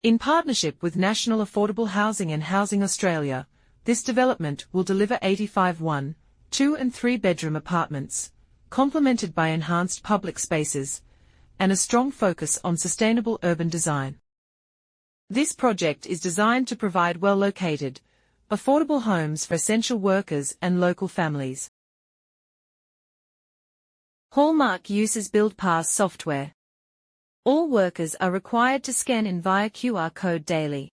In partnership with National Affordable Housing and Housing Australia, this development will deliver 85 1, 2 and 3 bedroom apartments, complemented by enhanced public spaces, and a strong focus on sustainable urban design. This project is designed to provide well-located, affordable homes for essential workers and local families. Hallmark uses BuildPass software. All workers are required to scan in via QR code daily.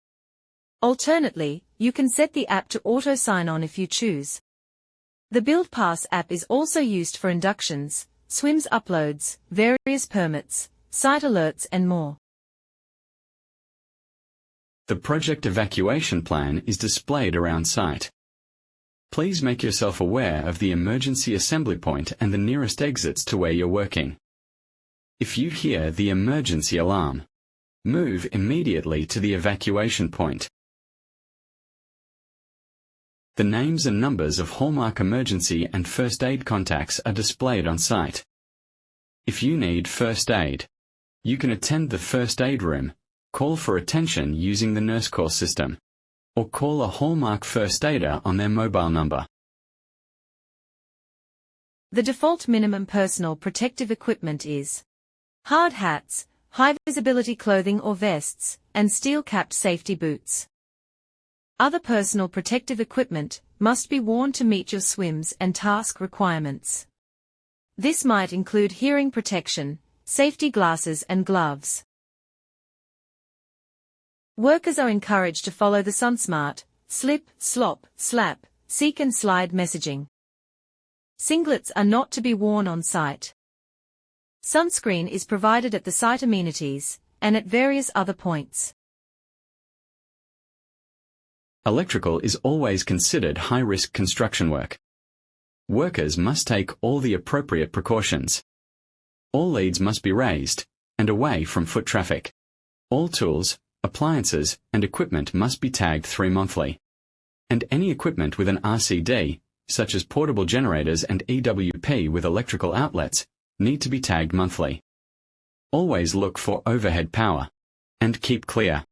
Alternately, you can set the app to auto-sign on if you choose. The BuildPass app is also used for inductions, SWIMS uploads, various permits, site alerts and more. The project evacuation plan is displayed around site. Please make yourself aware of the emergency assembly point and the nearest exits to where you're working. If you hear the emergency alarm, move immediately to the evacuation point. The names and numbers of Hallmark emergency and first aid contacts are displayed on site. If you need first aid, you can attend the first aid room, call for attention using the nurse call system, or call a Hallmark first aider on their mobile number. The default minimum personal protective equipment is hard hats, high-visibility clothing or vests, and steel-capped safety boots. Other personal protective equipment must be worn to meet your SWIMS and task requirements. This might include hearing protection, safety glasses and gloves. Workers are encouraged to follow the SunSmart, slip, slop, slap, seek and slide messaging. Singlets are not to be worn on site. Sunscreen is provided at the site amenities, and at various other points. Electrical is always considered high-risk construction work. Workers must take all the appropriate precautions. All leads must be raised, and away from foot traffic. All tools, appliances, and equipment must be tagged 3 monthly. And any equipment with an RCD, such as portable generators and EWP with electrical outlets, need to be tagged monthly. Always look for overhead power. And keep clear.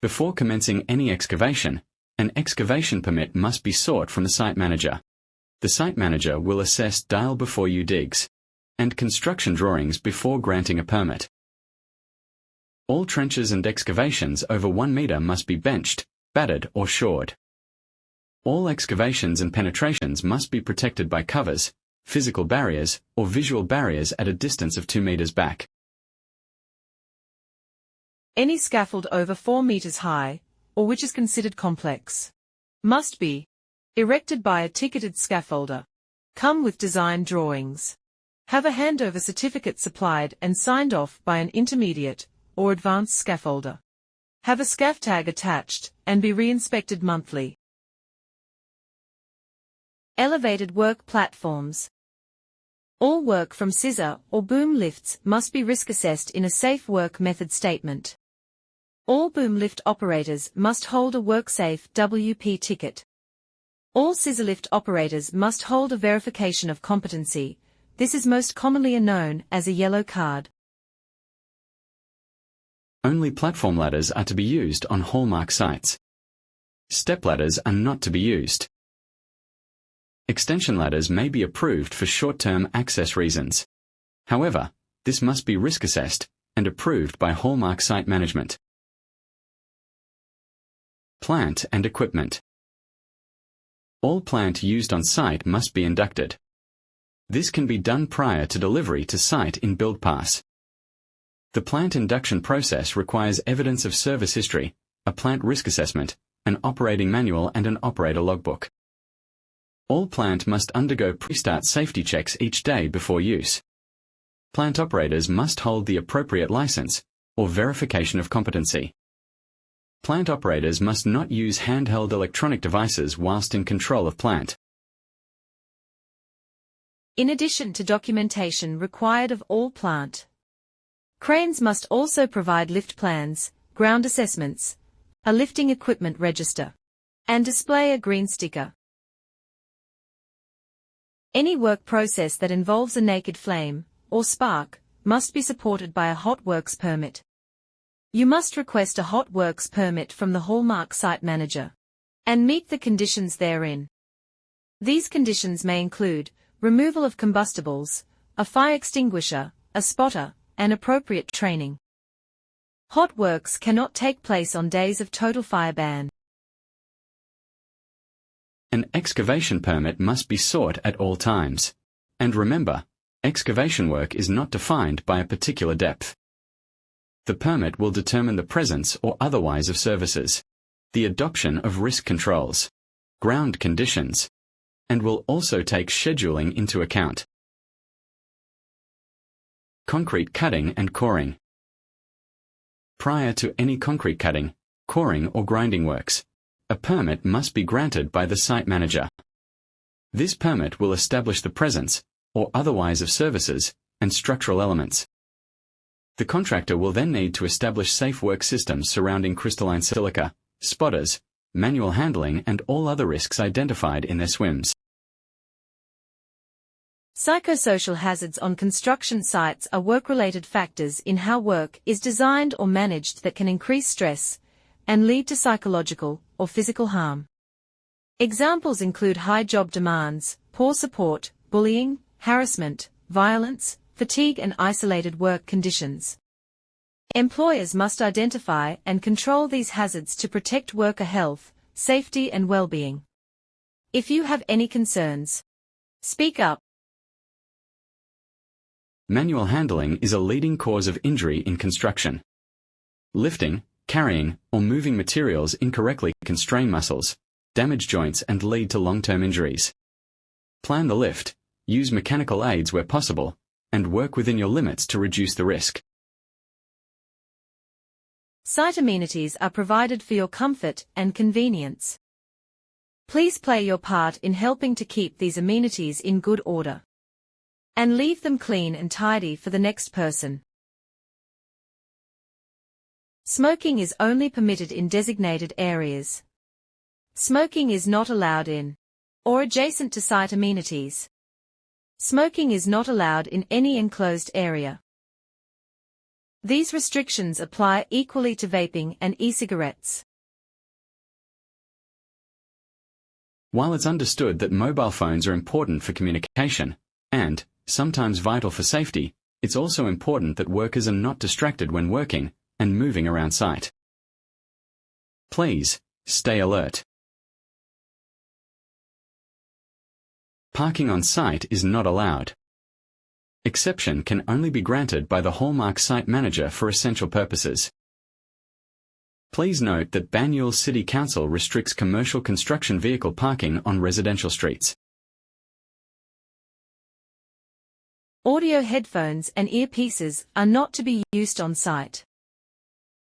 Before commencing any excavation, an excavation permit must be sought from the site manager. The site manager will assess dial before you digs, and construction drawings before granting a permit. All trenches and excavations over 1 meter must be benched, batted or shored. All excavations and penetrations must be protected by covers, physical barriers, or visual barriers at a distance of 2 meters back. Any scaffold over 4 meters high, or which is considered complex, must be erected by a ticketed scaffolder. Come with design drawings. Have a handover certificate supplied and signed off by an intermediate or advanced scaffolder. Have a scaff tag attached and be re-inspected monthly. Elevated work platforms. All work from scissor or boom lifts must be risk assessed in a safe work method statement. All boom lift operators must hold a WorkSafe WP ticket. All scissor lift operators must hold a verification of competency. This is most commonly known as a yellow card. Only platform ladders are to be used on Hallmark sites. Step ladders are not to be used. Extension ladders may be approved for short-term access reasons. However, this must be risk assessed and approved by Hallmark Site Management. Plant and equipment. All plant used on site must be inducted. This can be done prior to delivery to site in BuildPass. The plant induction process requires evidence of service history, a plant risk assessment, an operating manual and an operator logbook. All plant must undergo pre-start safety checks each day before use. Plant operators must hold the appropriate license, or verification of competency. Plant operators must not use handheld electronic devices whilst in control of plant. In addition to documentation required of all plant, cranes must also provide lift plans, ground assessments, a lifting equipment register, and display a green sticker. Any work process that involves a naked flame, or spark, must be supported by a hot works permit. You must request a hot works permit from the Hallmark site manager and meet the conditions therein. These conditions may include removal of combustibles, a fire extinguisher, a spotter, and appropriate training. Hot works cannot take place on days of total fire ban. An excavation permit must be sought at all times. And remember, excavation work is not defined by a particular depth. The permit will determine the presence or otherwise of services, the adoption of risk controls, ground conditions, and will also take scheduling into account. Concrete cutting and coring. Prior to any concrete cutting, coring or grinding works, a permit must be granted by the site manager. This permit will establish the presence, or otherwise of services, and structural elements. The contractor will then need to establish safe work systems surrounding crystalline silica, spotters, manual handling and all other risks identified in their SWMS. Psychosocial hazards on construction sites are work-related factors in how work is designed or managed that can increase stress and lead to psychological or physical harm. Examples include high job demands, poor support, bullying, harassment, violence, fatigue and isolated work conditions. Employers must identify and control these hazards to protect worker health, safety and well-being. If you have any concerns, speak up. Manual handling is a leading cause of injury in construction. Lifting, carrying, or moving materials incorrectly can strain muscles, damage joints and lead to long-term injuries. Plan the lift, use mechanical aids where possible, and work within your limits to reduce the risk. Site amenities are provided for your comfort and convenience. Please play your part in helping to keep these amenities in good order and leave them clean and tidy for the next person. Smoking is only permitted in designated areas. Smoking is not allowed in or adjacent to site amenities. Smoking is not allowed in any enclosed area. These restrictions apply equally to vaping and e-cigarettes. While it's understood that mobile phones are important for communication, and sometimes vital for safety, it's also important that workers are not distracted when working and moving around site. Please, stay alert. Parking on site is not allowed. Exception can only be granted by the Hallmark site manager for essential purposes. Please note that Banyule City Council restricts commercial construction vehicle parking on residential streets. Audio headphones and earpieces are not to be used on site.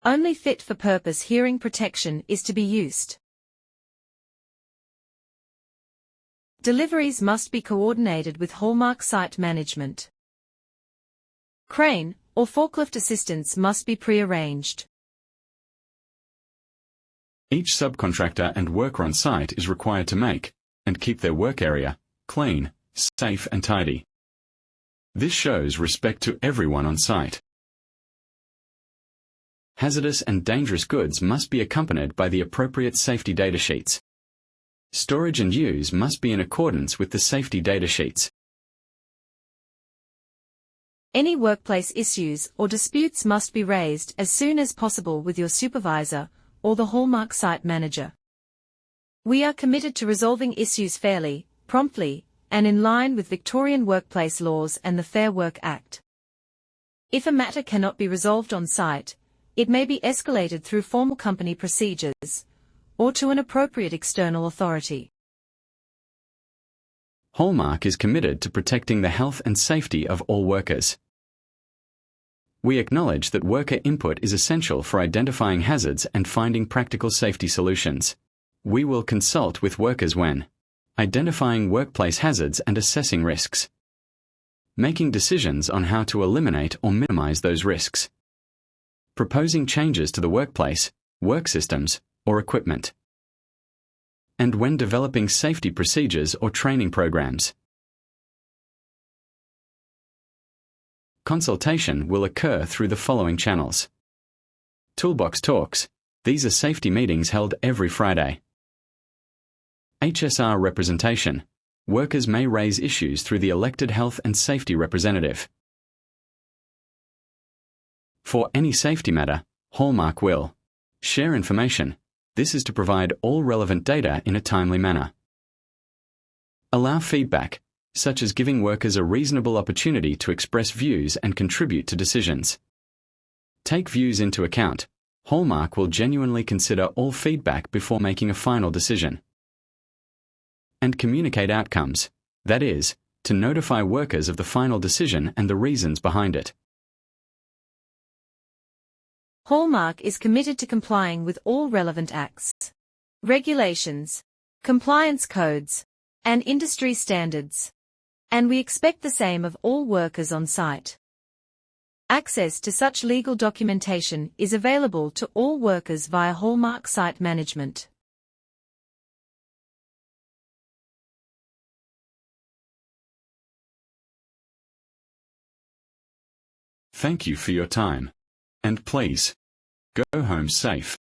Only fit-for-purpose hearing protection is to be used. Deliveries must be coordinated with Hallmark site management. Crane or forklift assistance must be pre-arranged. Each subcontractor and worker on site is required to make and keep their work area clean, safe and tidy. This shows respect to everyone on site. Hazardous and dangerous goods must be accompanied by the appropriate safety data sheets. Storage and use must be in accordance with the safety data sheets. Any workplace issues or disputes must be raised as soon as possible with your supervisor or the Hallmark site manager. We are committed to resolving issues fairly, promptly, and in line with Victorian workplace laws and the Fair Work Act. If a matter cannot be resolved on site, it may be escalated through formal company procedures or to an appropriate external authority. Hallmark is committed to protecting the health and safety of all workers. We acknowledge that worker input is essential for identifying hazards and finding practical safety solutions. We will consult with workers when identifying workplace hazards and assessing risks, making decisions on how to eliminate or minimize those risks, proposing changes to the workplace, work systems, or equipment, and when developing safety procedures or training programs. Consultation will occur through the following channels. Toolbox Talks. These are safety meetings held every Friday. HSR representation. Workers may raise issues through the elected health and safety representative. For any safety matter, Hallmark will share information. This is to provide all relevant data in a timely manner. Allow feedback, such as giving workers a reasonable opportunity to express views and contribute to decisions. Take views into account. Hallmark will genuinely consider all feedback before making a final decision. And communicate outcomes, that is, to notify workers of the final decision and the reasons behind it. Hallmark is committed to complying with all relevant acts, regulations, compliance codes, and industry standards. And we expect the same of all workers on site. Access to such legal documentation is available to all workers via Hallmark Site Management. Thank you for your time. And please, go home safe.